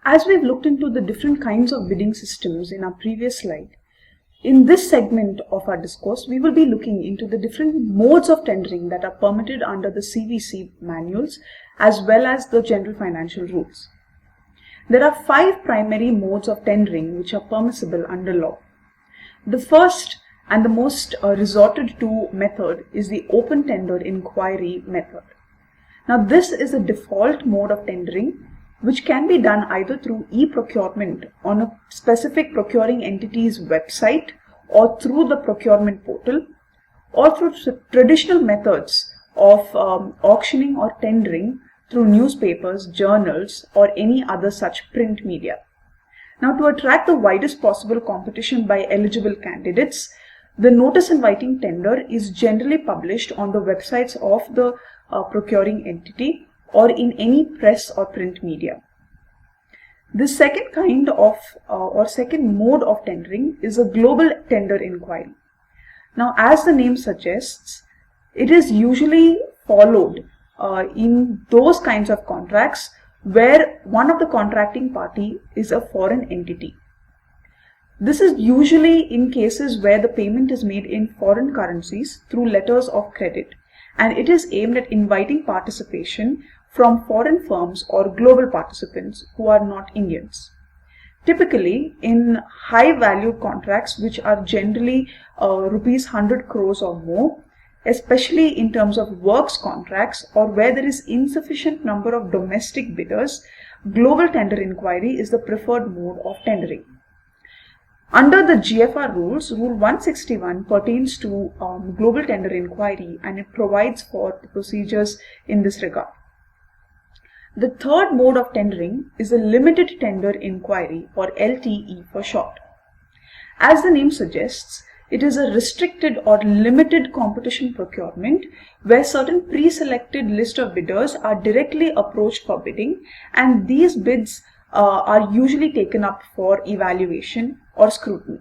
As we've looked into the different kinds of bidding systems in our previous slide, in this segment of our discourse, we will be looking into the different modes of tendering that are permitted under the CVC manuals as well as the general financial rules. There are 5 primary modes of tendering which are permissible under law. The first and the most resorted to method is the open tender inquiry method. Now this is a default mode of tendering which can be done either through e-procurement on a specific procuring entity's website or through the procurement portal, or through traditional methods of auctioning or tendering through newspapers, journals, or any other such print media. Now, to attract the widest possible competition by eligible candidates, the notice inviting tender is generally published on the websites of the procuring entity or in any press or print media. The second kind of second mode of tendering is a global tender inquiry. Now, as the name suggests, it is usually followed in those kinds of contracts where one of the contracting party is a foreign entity. This is usually in cases where the payment is made in foreign currencies through letters of credit, and it is aimed at inviting participation from foreign firms or global participants who are not Indians. Typically, in high value contracts which are generally rupees 100 crores or more, especially in terms of works contracts or where there is insufficient number of domestic bidders, global tender inquiry is the preferred mode of tendering. Under the GFR rules, Rule 161 pertains to global tender inquiry, and it provides for the procedures in this regard. The third mode of tendering is a limited tender inquiry, or LTE for short. As the name suggests, it is a restricted or limited competition procurement where certain pre-selected list of bidders are directly approached for bidding, and these bids are usually taken up for evaluation or scrutiny.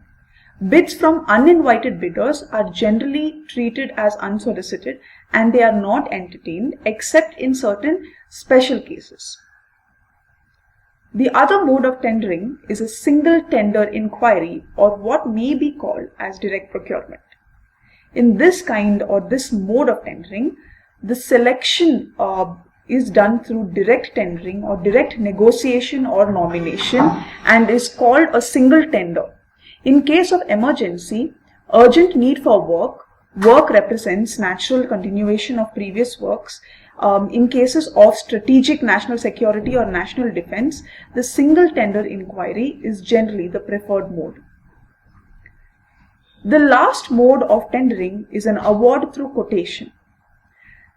Bids from uninvited bidders are generally treated as unsolicited and they are not entertained except in certain special cases. The other mode of tendering is a single tender inquiry, or what may be called as direct procurement. In this kind or this mode of tendering, the selection is done through direct tendering or direct negotiation or nomination and is called a single tender. In case of emergency, urgent need for work represents natural continuation of previous works. In cases of strategic national security or national defense, the single tender inquiry is generally the preferred mode. The last mode of tendering is an award through quotation.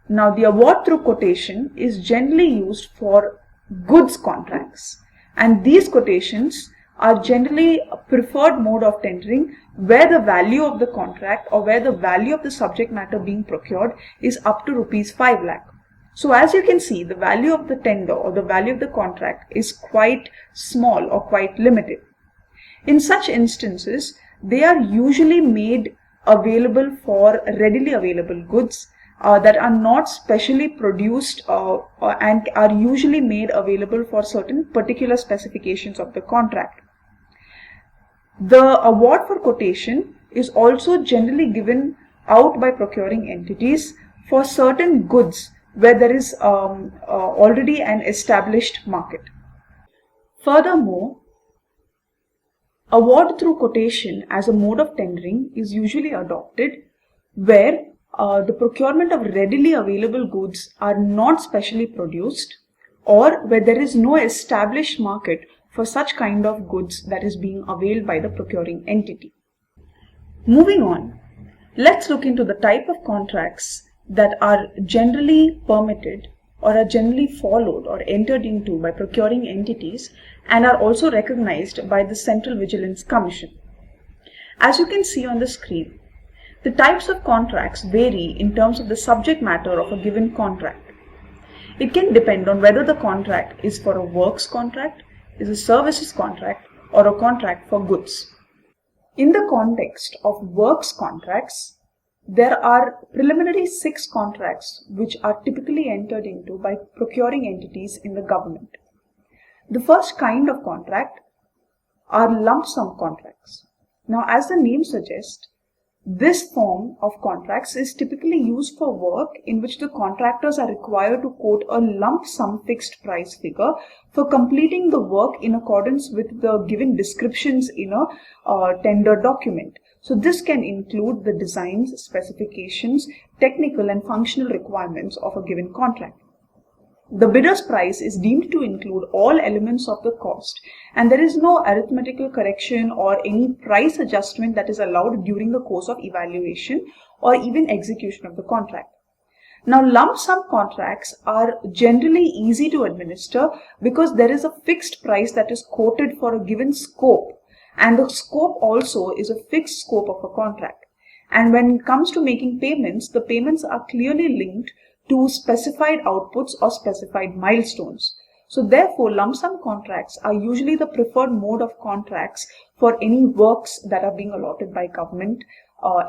Now, the award through quotation is generally used for goods contracts, and these quotations are generally a preferred mode of tendering where the value of the contract or where the value of the subject matter being procured is up to rupees 5 lakh. So as you can see, the value of the tender or the value of the contract is quite small or quite limited. In such instances, they are usually made available for readily available goods that are not specially produced and are usually made available for certain particular specifications of the contract. The award for quotation is also generally given out by procuring entities for certain goods where there is already an established market. Furthermore, award through quotation as a mode of tendering is usually adopted where the procurement of readily available goods are not specially produced or where there is no established market for such kind of goods that is being availed by the procuring entity. Moving on, let's look into the type of contracts that are generally permitted or are generally followed or entered into by procuring entities and are also recognized by the Central Vigilance Commission. As you can see on the screen, the types of contracts vary in terms of the subject matter of a given contract. It can depend on whether the contract is for a works contract, is a services contract, or a contract for goods. In the context of works contracts, there are preliminary 6 contracts which are typically entered into by procuring entities in the government. The first kind of contract are lump sum contracts. Now, as the name suggests, this form of contracts is typically used for work in which the contractors are required to quote a lump sum fixed price figure for completing the work in accordance with the given descriptions in a tender document. So this can include the designs, specifications, technical and functional requirements of a given contract. The bidder's price is deemed to include all elements of the cost, and there is no arithmetical correction or any price adjustment that is allowed during the course of evaluation or even execution of the contract. Now, lump sum contracts are generally easy to administer because there is a fixed price that is quoted for a given scope, and the scope also is a fixed scope of a contract. And when it comes to making payments, the payments are clearly linked to specified outputs or specified milestones. So therefore, lump sum contracts are usually the preferred mode of contracts for any works that are being allotted by government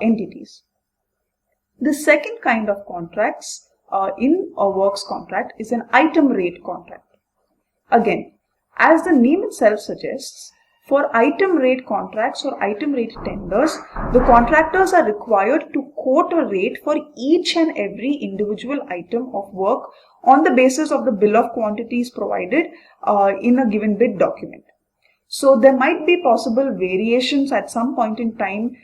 entities. The second kind of contracts in a works contract is an item rate contract. Again, as the name itself suggests, for item rate contracts or item rate tenders, the contractors are required to quote a rate for each and every individual item of work on the basis of the bill of quantities provided in a given bid document. So there might be possible variations at some point in time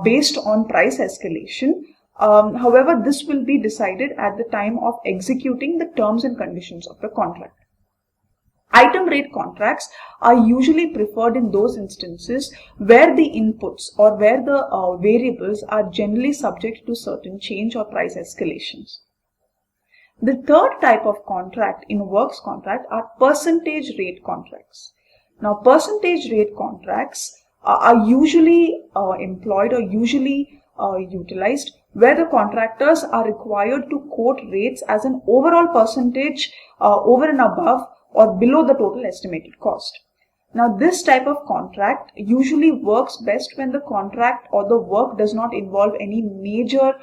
based on price escalation. However, this will be decided at the time of executing the terms and conditions of the contract. Item rate contracts are usually preferred in those instances where the inputs or where the variables are generally subject to certain change or price escalations. The third type of contract in a works contract are percentage rate contracts. Now, percentage rate contracts are usually employed or usually utilized where the contractors are required to quote rates as an overall percentage over and above or below the total estimated cost. Now, this type of contract usually works best when the contract or the work does not involve any major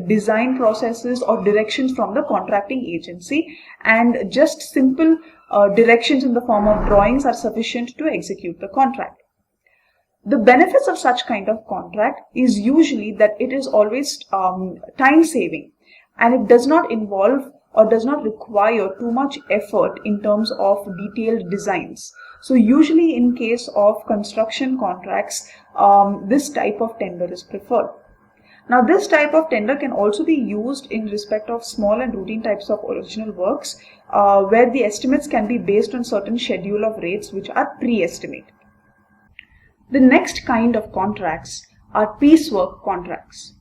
design processes or directions from the contracting agency, and just simple directions in the form of drawings are sufficient to execute the contract. The benefits of such kind of contract is usually that it is always time saving, and it does not involve or does not require too much effort in terms of detailed designs. So usually in case of construction contracts, this type of tender is preferred. Now, this type of tender can also be used in respect of small and routine types of original works where the estimates can be based on certain schedule of rates which are pre-estimated. The next kind of contracts are piecework contracts.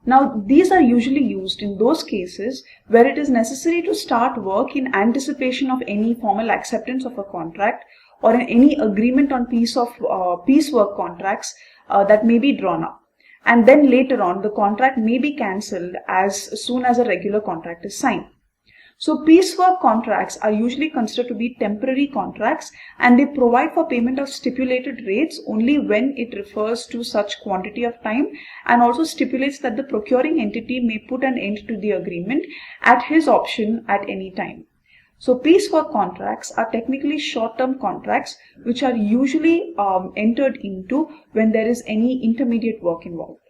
Now, these are usually used in those cases where it is necessary to start work in anticipation of any formal acceptance of a contract or any agreement on piecework contracts that may be drawn up. And then later on, the contract may be cancelled as soon as a regular contract is signed. So piecework contracts are usually considered to be temporary contracts, and they provide for payment of stipulated rates only when it refers to such quantity of time, and also stipulates that the procuring entity may put an end to the agreement at his option at any time. So piecework contracts are technically short-term contracts which are usually entered into when there is any intermediate work involved.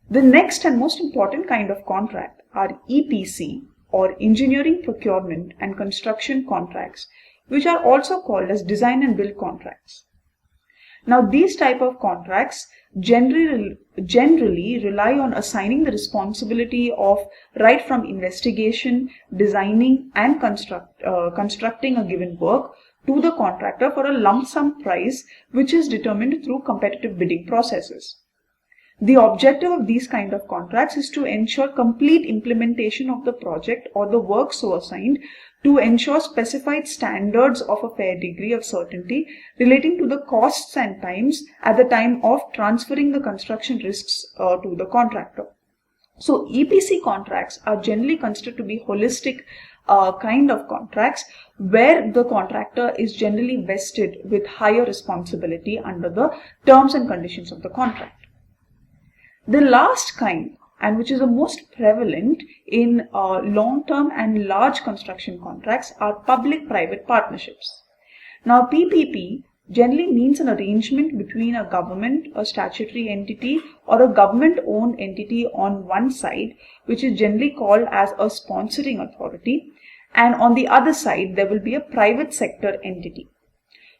The next and most important kind of contract are EPC, or engineering, procurement and construction contracts, which are also called as design and build contracts. Now, these type of contracts generally rely on assigning the responsibility of right from investigation, designing and constructing a given work to the contractor for a lump sum price which is determined through competitive bidding processes. The objective of these kind of contracts is to ensure complete implementation of the project or the work so assigned, to ensure specified standards of a fair degree of certainty relating to the costs and times at the time of transferring the construction risks to the contractor. So EPC contracts are generally considered to be holistic kind of contracts where the contractor is generally vested with higher responsibility under the terms and conditions of the contract. The last kind and which is the most prevalent in long-term and large construction contracts, are public-private partnerships. Now, PPP generally means an arrangement between a government, a statutory entity, or a government-owned entity on one side, which is generally called as a sponsoring authority, and on the other side there will be a private sector entity.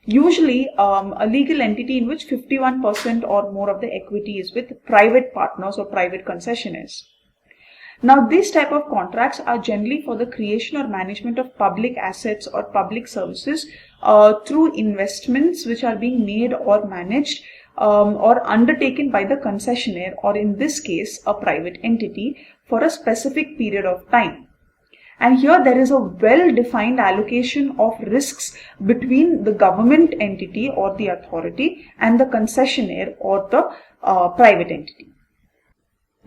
Usually a legal entity in which 51% or more of the equity is with private partners or private concessionaires. Now, these type of contracts are generally for the creation or management of public assets or public services through investments which are being made or managed or undertaken by the concessionaire, or in this case a private entity, for a specific period of time. And here there is a well-defined allocation of risks between the government entity or the authority and the concessionaire or the private entity.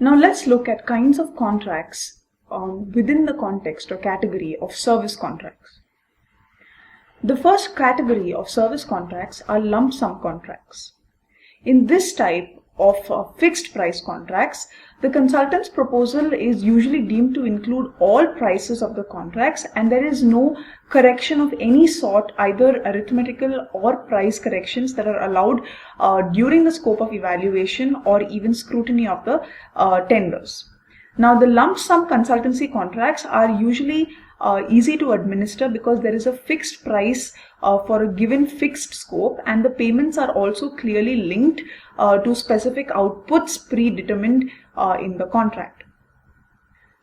Now let's look at kinds of contracts within the context or category of service contracts. The first category of service contracts are lump sum contracts. In this type of fixed price contracts, the consultant's proposal is usually deemed to include all prices of the contracts, and there is no correction of any sort, either arithmetical or price corrections, that are allowed during the scope of evaluation or even scrutiny of the tenders. Now, the lump sum consultancy contracts are usually easy to administer because there is a fixed price for a given fixed scope, and the payments are also clearly linked to specific outputs predetermined in the contract.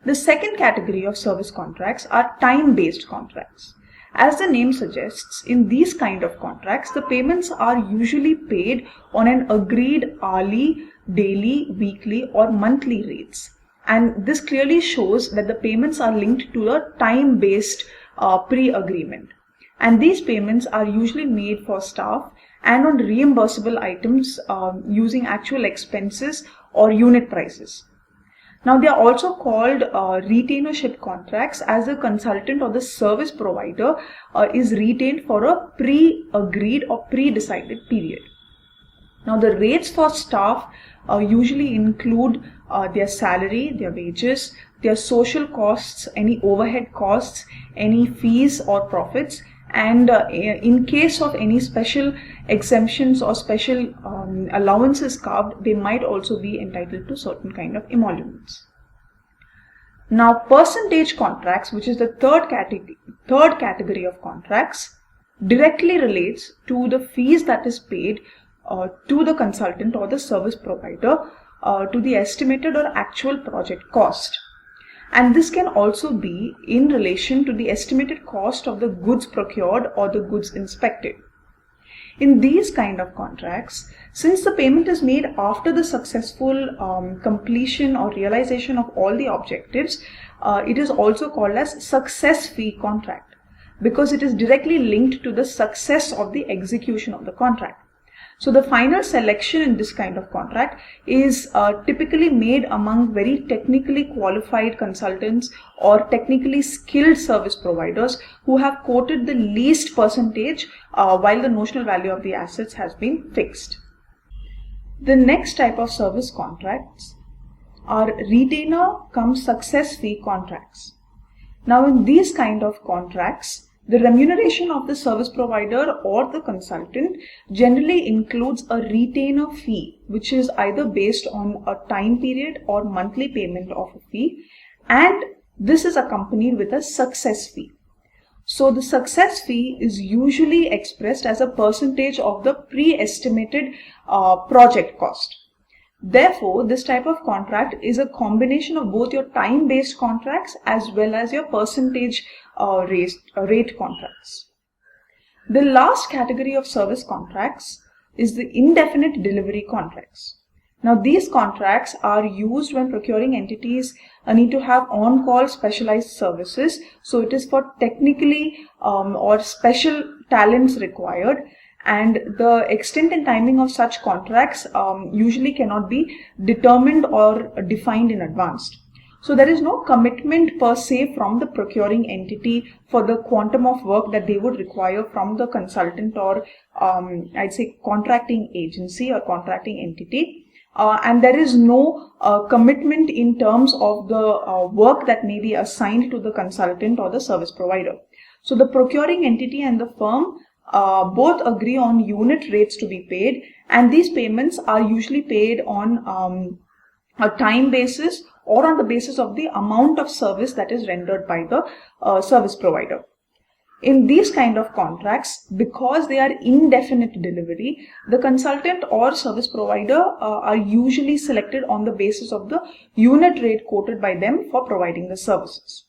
The second category of service contracts are time-based contracts. As the name suggests, in these kind of contracts, the payments are usually paid on an agreed hourly, daily, weekly or monthly rates. And this clearly shows that the payments are linked to a time-based pre-agreement. And these payments are usually made for staff and on reimbursable items using actual expenses or unit prices. Now, they are also called retainership contracts, as the consultant or the service provider is retained for a pre-agreed or pre-decided period. Now, the rates for staff usually include their salary, their wages, their social costs, any overhead costs, any fees or profits, and in case of any special exemptions or special allowances carved, they might also be entitled to certain kind of emoluments. Now, percentage contracts, which is the third category of contracts, directly relates to the fees that is paid to the consultant or the service provider to the estimated or actual project cost. And this can also be in relation to the estimated cost of the goods procured or the goods inspected. In these kind of contracts, since the payment is made after the successful completion or realization of all the objectives, it is also called as success fee contract, because it is directly linked to the success of the execution of the contract. So the final selection in this kind of contract is typically made among very technically qualified consultants or technically skilled service providers who have quoted the least percentage while the notional value of the assets has been fixed. The next type of service contracts are retainer cum success fee contracts. Now, in these kind of contracts, the remuneration of the service provider or the consultant generally includes a retainer fee, which is either based on a time period or monthly payment of a fee, and this is accompanied with a success fee. So the success fee is usually expressed as a percentage of the pre-estimated project cost. Therefore, this type of contract is a combination of both your time-based contracts as well as your percentage rate contracts. The last category of service contracts is the indefinite delivery contracts. Now, these contracts are used when procuring entities need to have on-call specialized services. So it is for technically or special talents required, and the extent and timing of such contracts usually cannot be determined or defined in advance. So there is no commitment per se from the procuring entity for the quantum of work that they would require from the consultant or I'd say contracting agency or contracting entity. and there is no commitment in terms of the work that may be assigned to the consultant or the service provider. So the procuring entity and the firm both agree on unit rates to be paid, and these payments are usually paid on a time basis or on the basis of the amount of service that is rendered by the service provider. In these kind of contracts, because they are indefinite delivery, the consultant or service provider are usually selected on the basis of the unit rate quoted by them for providing the services.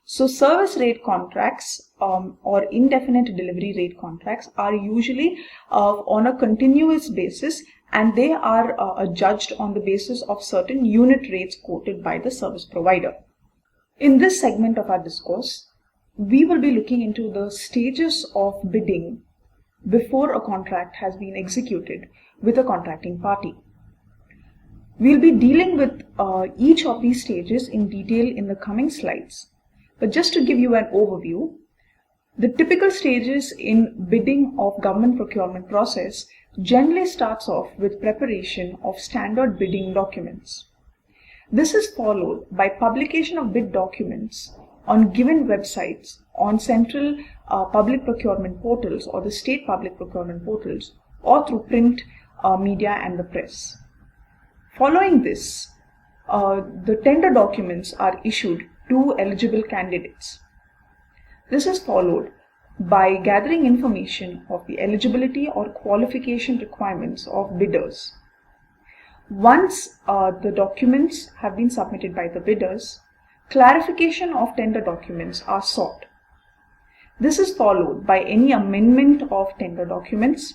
So service rate contracts or indefinite delivery rate contracts are usually on a continuous basis, and they are judged on the basis of certain unit rates quoted by the service provider. In this segment of our discourse, we will be looking into the stages of bidding before a contract has been executed with a contracting party. We'll be dealing with each of these stages in detail in the coming slides. But just to give you an overview, the typical stages in bidding of government procurement process generally starts off with preparation of standard bidding documents. This is followed by publication of bid documents on given websites, on central public procurement portals or the state public procurement portals, or through print media and the press. Following this, the tender documents are issued to eligible candidates. This is followed by gathering information of the eligibility or qualification requirements of bidders. Once the documents have been submitted by the bidders, clarification of tender documents are sought. This is followed by any amendment of tender documents,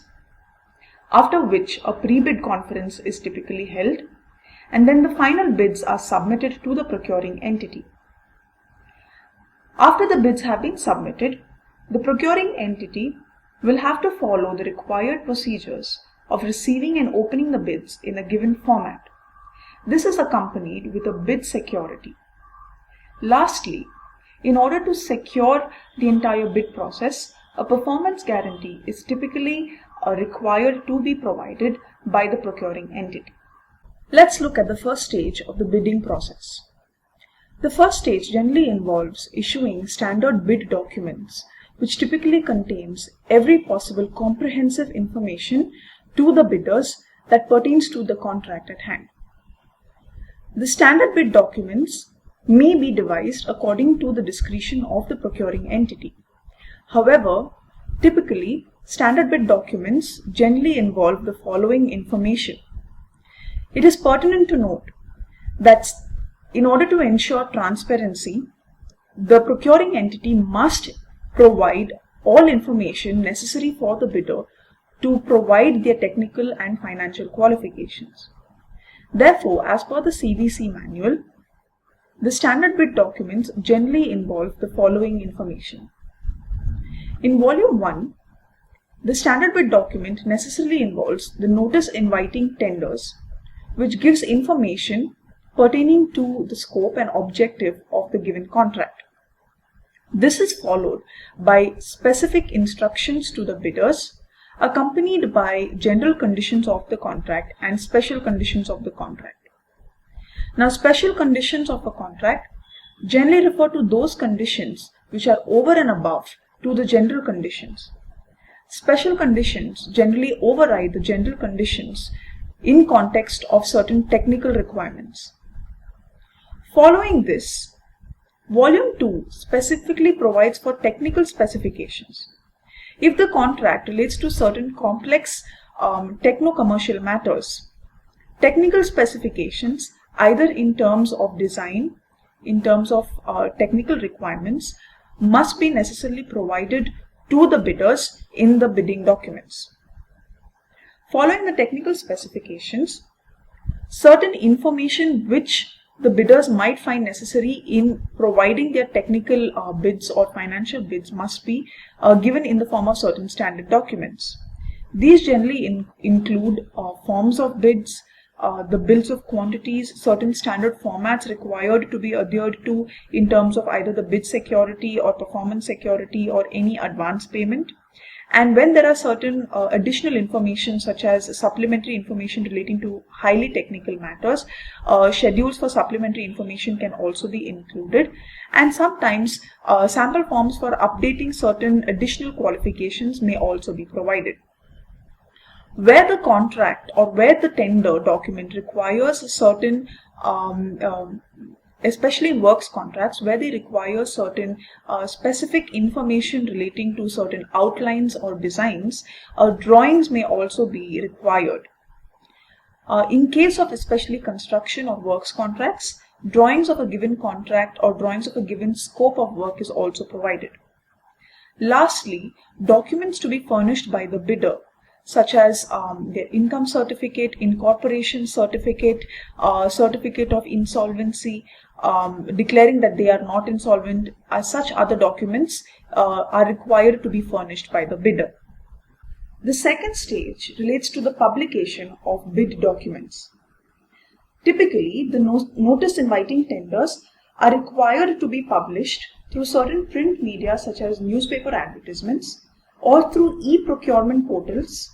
after which a pre-bid conference is typically held, and then the final bids are submitted to the procuring entity. After the bids have been submitted, the procuring entity will have to follow the required procedures of receiving and opening the bids in a given format. This is accompanied with a bid security. Lastly, in order to secure the entire bid process, a performance guarantee is typically required to be provided by the procuring entity. Let's look at the first stage of the bidding process. The first stage generally involves issuing standard bid documents, which typically contains every possible comprehensive information to the bidders that pertains to the contract at hand. The standard bid documents may be devised according to the discretion of the procuring entity. However, typically, standard bid documents generally involve the following information. It is pertinent to note that in order to ensure transparency, the procuring entity must provide all information necessary for the bidder to provide their technical and financial qualifications. Therefore, as per the CVC manual, the standard bid documents generally involve the following information. In Volume 1, the standard bid document necessarily involves the notice inviting tenders, which gives information pertaining to the scope and objective of the given contract. This is followed by specific instructions to the bidders, accompanied by general conditions of the contract and special conditions of the contract. Now, special conditions of a contract generally refer to those conditions which are over and above to the general conditions. Special conditions generally override the general conditions in context of certain technical requirements. Following this, Volume 2 specifically provides for technical specifications. If the contract relates to certain complex techno-commercial matters, technical specifications, either in terms of design, in terms of technical requirements, must be necessarily provided to the bidders in the bidding documents. Following the technical specifications, certain information which the bidders might find necessary in providing their technical bids or financial bids must be given in the form of certain standard documents. These generally include forms of bids, the bills of quantities, certain standard formats required to be adhered to in terms of either the bid security or performance security or any advance payment. And when there are certain additional information such as supplementary information relating to highly technical matters, schedules for supplementary information can also be included. And sometimes sample forms for updating certain additional qualifications may also be provided. Where the contract or where the tender document requires certain especially in works contracts, where they require certain specific information relating to certain outlines or designs, drawings may also be required. In case of especially construction or works contracts, drawings of a given contract or drawings of a given scope of work is also provided. Lastly, documents to be furnished by the bidder, such as their income certificate, incorporation certificate, certificate of insolvency, declaring that they are not insolvent, as such other documents are required to be furnished by the bidder. The second stage relates to the publication of bid documents. Typically, the notice inviting tenders are required to be published through certain print media such as newspaper advertisements or through e-procurement portals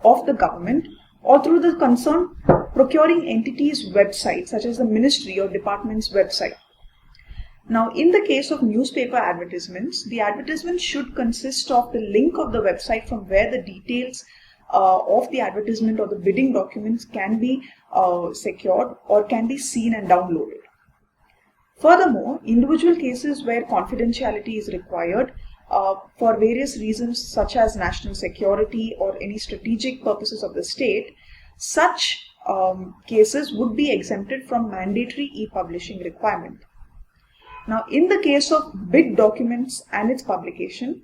of the government or through the concerned procuring entity's website such as the ministry or department's website. Now, in the case of newspaper advertisements, the advertisement should consist of the link of the website from where the details of the advertisement or the bidding documents can be secured or can be seen and downloaded. Furthermore, individual cases where confidentiality is required for various reasons such as national security or any strategic purposes of the state, such cases would be exempted from mandatory e-publishing requirement. Now, in the case of bid documents and its publication,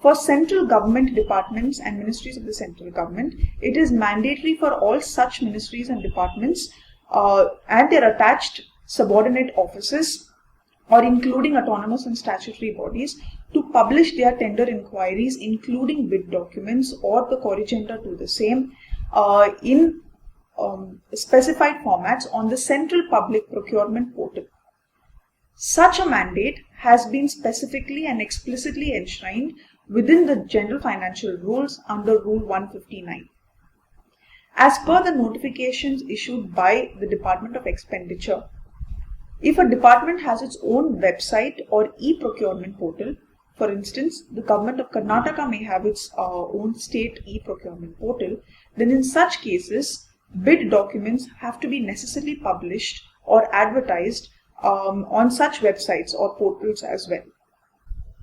for central government departments and ministries of the central government, it is mandatory for all such ministries and departments and their attached subordinate offices or including autonomous and statutory bodies to publish their tender inquiries including bid documents or the corrigenda to the same in specified formats on the Central Public Procurement Portal. Such a mandate has been specifically and explicitly enshrined within the General Financial Rules under Rule 159. As per the notifications issued by the Department of Expenditure, if a department has its own website or e-procurement portal, for instance, the government of Karnataka may have its own state e-procurement portal, then in such cases, bid documents have to be necessarily published or advertised on such websites or portals as well.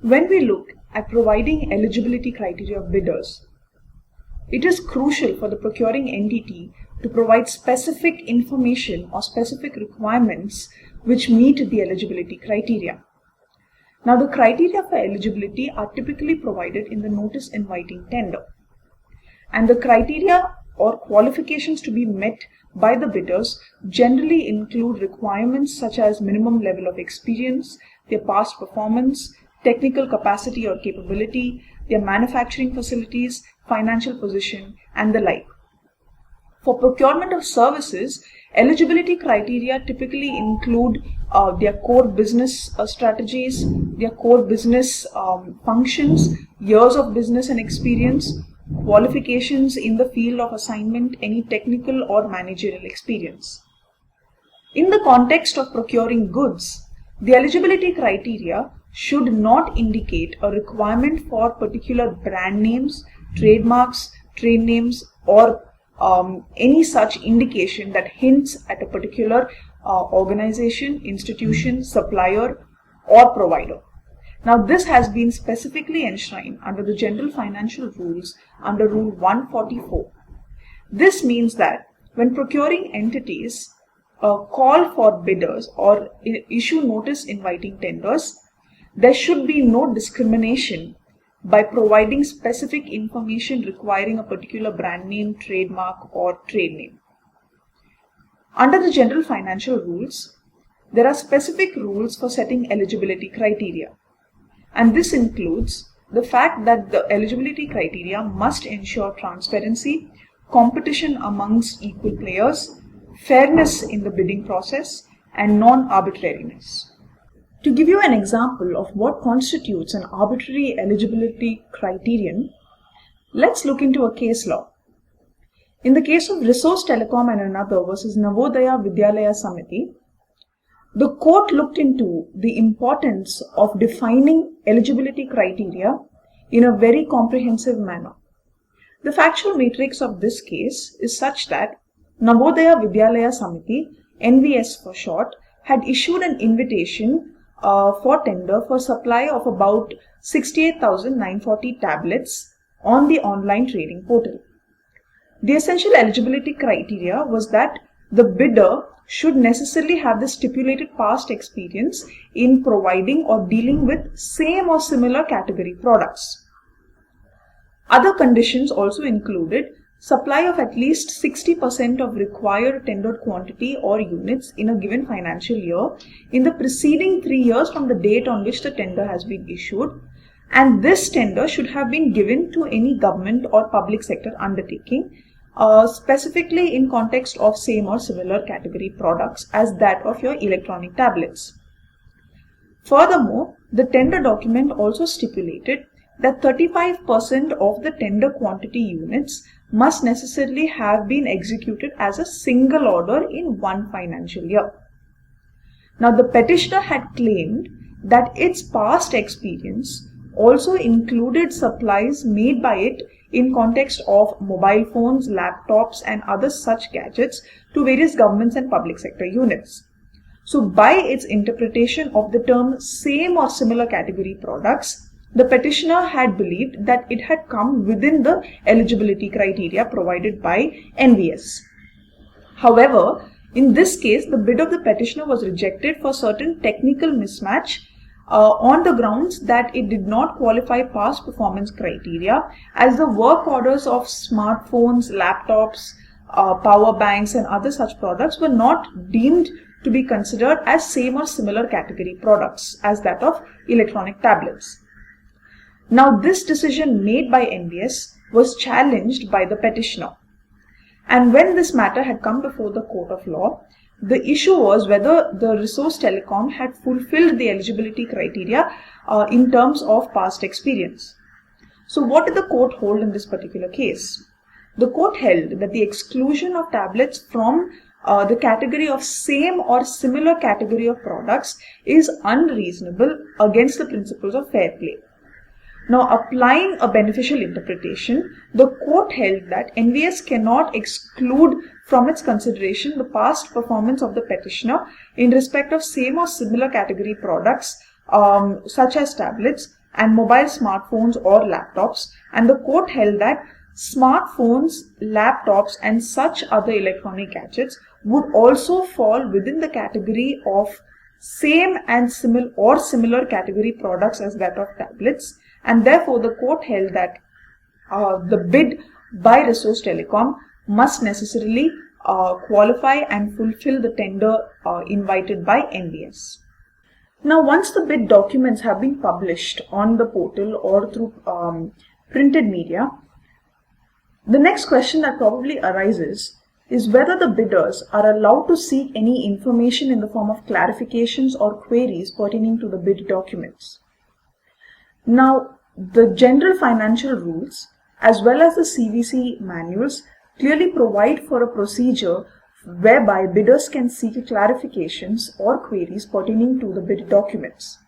When we look at providing eligibility criteria of bidders, it is crucial for the procuring entity to provide specific information or specific requirements which meet the eligibility criteria. Now, the criteria for eligibility are typically provided in the notice inviting tender, and the criteria or qualifications to be met by the bidders generally include requirements such as minimum level of experience, their past performance, technical capacity or capability, their manufacturing facilities, financial position, and the like. For procurement of services, eligibility criteria typically include their core business strategies, their core business functions, years of business and experience, qualifications in the field of assignment, any technical or managerial experience. In the context of procuring goods, the eligibility criteria should not indicate a requirement for particular brand names, trademarks, trade names, or any such indication that hints at a particular organization, institution, supplier, or provider. Now, this has been specifically enshrined under the General Financial Rules under Rule 144. This means that when procuring entities call for bidders or issue notice inviting tenders, there should be no discrimination by providing specific information requiring a particular brand name, trademark, or trade name. Under the General Financial Rules, there are specific rules for setting eligibility criteria. And this includes the fact that the eligibility criteria must ensure transparency, competition amongst equal players, fairness in the bidding process, and non-arbitrariness. To give you an example of what constitutes an arbitrary eligibility criterion, let's look into a case law. In the case of Resource Telecom and another versus Navodaya Vidyalaya Samiti, the court looked into the importance of defining eligibility criteria in a very comprehensive manner. The factual matrix of this case is such that Navodaya Vidyalaya Samiti, NVS for short, had issued an invitation for tender for supply of about 68,940 tablets on the online trading portal. The essential eligibility criteria was that the bidder should necessarily have the stipulated past experience in providing or dealing with same or similar category products. Other conditions also included supply of at least 60% of required tendered quantity or units in a given financial year in the preceding 3 years from the date on which the tender has been issued, and this tender should have been given to any government or public sector undertaking, specifically in context of same or similar category products as that of your electronic tablets. Furthermore, the tender document also stipulated that 35% of the tender quantity units must necessarily have been executed as a single order in one financial year. Now, the petitioner had claimed that its past experience also included supplies made by it in context of mobile phones, laptops, and other such gadgets to various governments and public sector units. So, by its interpretation of the term same or similar category products, the petitioner had believed that it had come within the eligibility criteria provided by NVS. However, in this case, the bid of the petitioner was rejected for certain technical mismatch on the grounds that it did not qualify past performance criteria, as the work orders of smartphones, laptops, power banks, and other such products were not deemed to be considered as same or similar category products as that of electronic tablets. Now, this decision made by NVS was challenged by the petitioner. And when this matter had come before the court of law, the issue was whether the Resource Telecom had fulfilled the eligibility criteria in terms of past experience. So, what did the court hold in this particular case? The court held that the exclusion of tablets from the category of same or similar category of products is unreasonable against the principles of fair play. Now, applying a beneficial interpretation, the court held that NVS cannot exclude from its consideration the past performance of the petitioner in respect of same or similar category products such as tablets and mobile smartphones or laptops, and the court held that smartphones, laptops, and such other electronic gadgets would also fall within the category of same and similar category products as that of tablets. And therefore, the court held that the bid by Resource Telecom must necessarily qualify and fulfill the tender invited by NVS. Now, once the bid documents have been published on the portal or through printed media, the next question that probably arises is whether the bidders are allowed to seek any information in the form of clarifications or queries pertaining to the bid documents. Now, the general financial rules as well as the CVC manuals clearly provide for a procedure whereby bidders can seek clarifications or queries pertaining to the bid documents.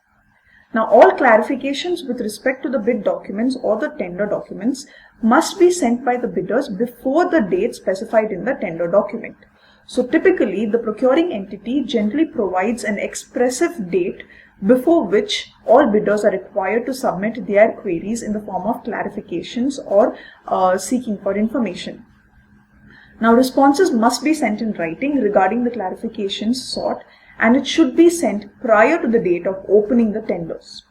Now, all clarifications with respect to the bid documents or the tender documents must be sent by the bidders before the date specified in the tender document. So, typically, the procuring entity generally provides an expressive date before which all bidders are required to submit their queries in the form of clarifications or seeking for information. Now, responses must be sent in writing regarding the clarifications sought, and it should be sent prior to the date of opening the tenders.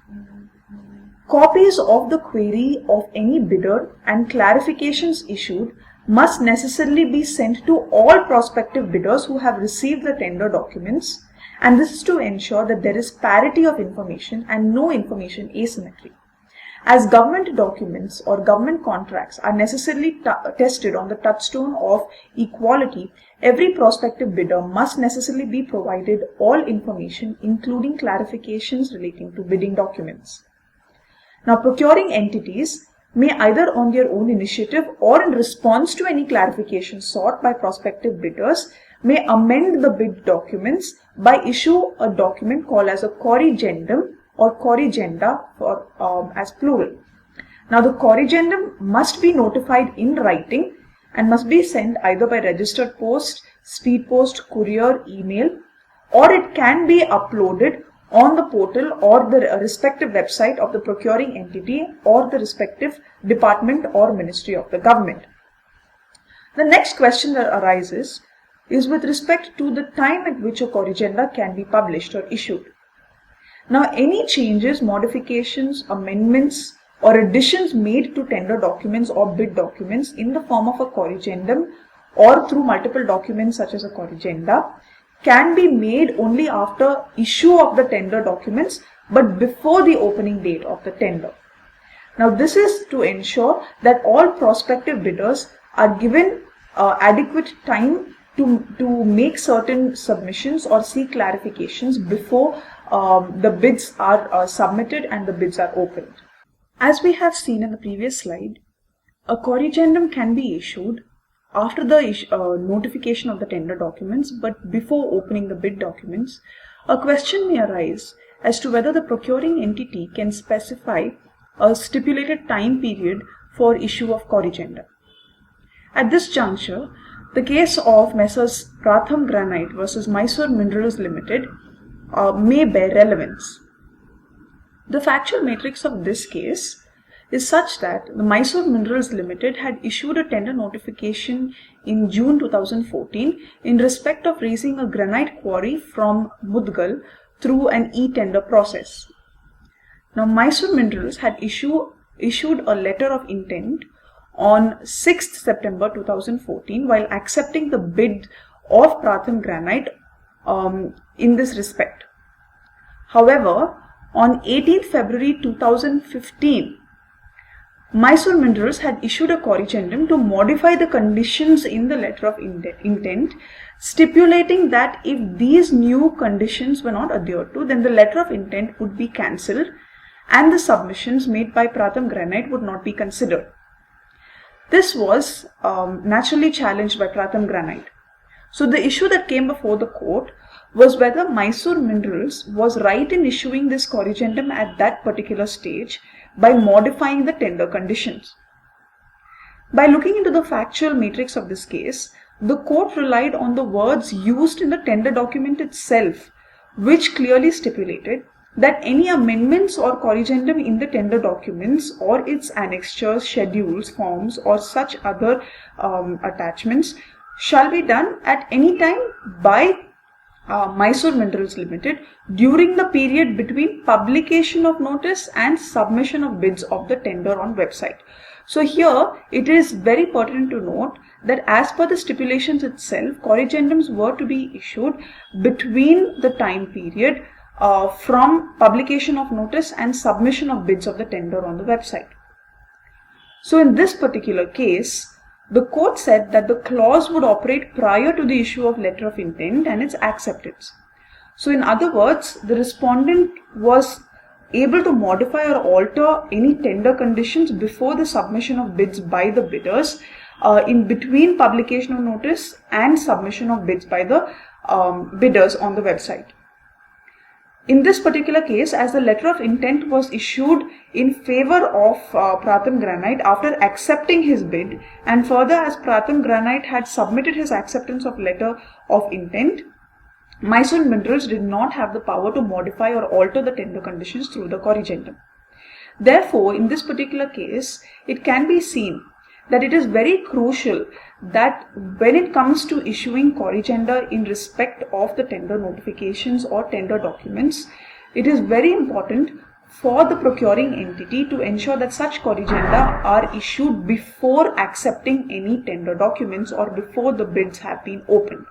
Copies of the query of any bidder and clarifications issued must necessarily be sent to all prospective bidders who have received the tender documents, and this is to ensure that there is parity of information and no information asymmetry. As government documents or government contracts are necessarily tested on the touchstone of equality, every prospective bidder must necessarily be provided all information, including clarifications relating to bidding documents. Now, procuring entities may either on their own initiative or in response to any clarification sought by prospective bidders may amend the bid documents by issue a document called as a corrigendum or corrigenda as plural. Now, the corrigendum must be notified in writing and must be sent either by registered post, speed post, courier, email, or it can be uploaded on the portal or the respective website of the procuring entity or the respective department or ministry of the government. The next question that arises is with respect to the time at which a corrigenda can be published or issued. Now, any changes, modifications, amendments or additions made to tender documents or bid documents in the form of a corrigendum or through multiple documents such as a corrigenda can be made only after issue of the tender documents but before the opening date of the tender. Now, this is to ensure that all prospective bidders are given adequate time to make certain submissions or seek clarifications before the bids are submitted and the bids are opened. As we have seen in the previous slide, a corrigendum can be issued after the notification of the tender documents but before opening the bid documents. A question may arise as to whether the procuring entity can specify a stipulated time period for issue of corrigendum. At this juncture, the case of Messrs. Pratham Granite versus Mysore Minerals Limited may bear relevance. The factual matrix of this case is such that the Mysore Minerals Limited had issued a tender notification in June 2014 in respect of raising a granite quarry from Mudgal through an e-tender process. Now, Mysore Minerals had issued a letter of intent on 6th September 2014 while accepting the bid of Pratham Granite in this respect. However, on 18th February 2015, Mysore Minerals had issued a corrigendum to modify the conditions in the letter of intent, stipulating that if these new conditions were not adhered to, then the letter of intent would be cancelled and the submissions made by Pratham Granite would not be considered. This was naturally challenged by Pratham Granite. So the issue that came before the court was whether Mysore Minerals was right in issuing this corrigendum at that particular stage by modifying the tender conditions. By looking into the factual matrix of this case, the court relied on the words used in the tender document itself, which clearly stipulated that any amendments or corrigendum in the tender documents or its annexures, schedules, forms or such other attachments shall be done at any time by Mysore Minerals Limited during the period between publication of notice and submission of bids of the tender on website. So here it is very pertinent to note that as per the stipulations itself, corrigendums were to be issued between the time period from publication of notice and submission of bids of the tender on the website. So in this particular case, the court said that the clause would operate prior to the issue of letter of intent and its acceptance. So in other words, the respondent was able to modify or alter any tender conditions before the submission of bids by the bidders in between publication of notice and submission of bids by the bidders on the website. In this particular case, as the letter of intent was issued in favor of Pratham Granite after accepting his bid, and further as Pratham Granite had submitted his acceptance of letter of intent, Mysore Minerals did not have the power to modify or alter the tender conditions through the corrigendum. Therefore, in this particular case, it can be seen that it is very crucial that when it comes to issuing corrigenda in respect of the tender notifications or tender documents, it is very important for the procuring entity to ensure that such corrigenda are issued before accepting any tender documents or before the bids have been opened.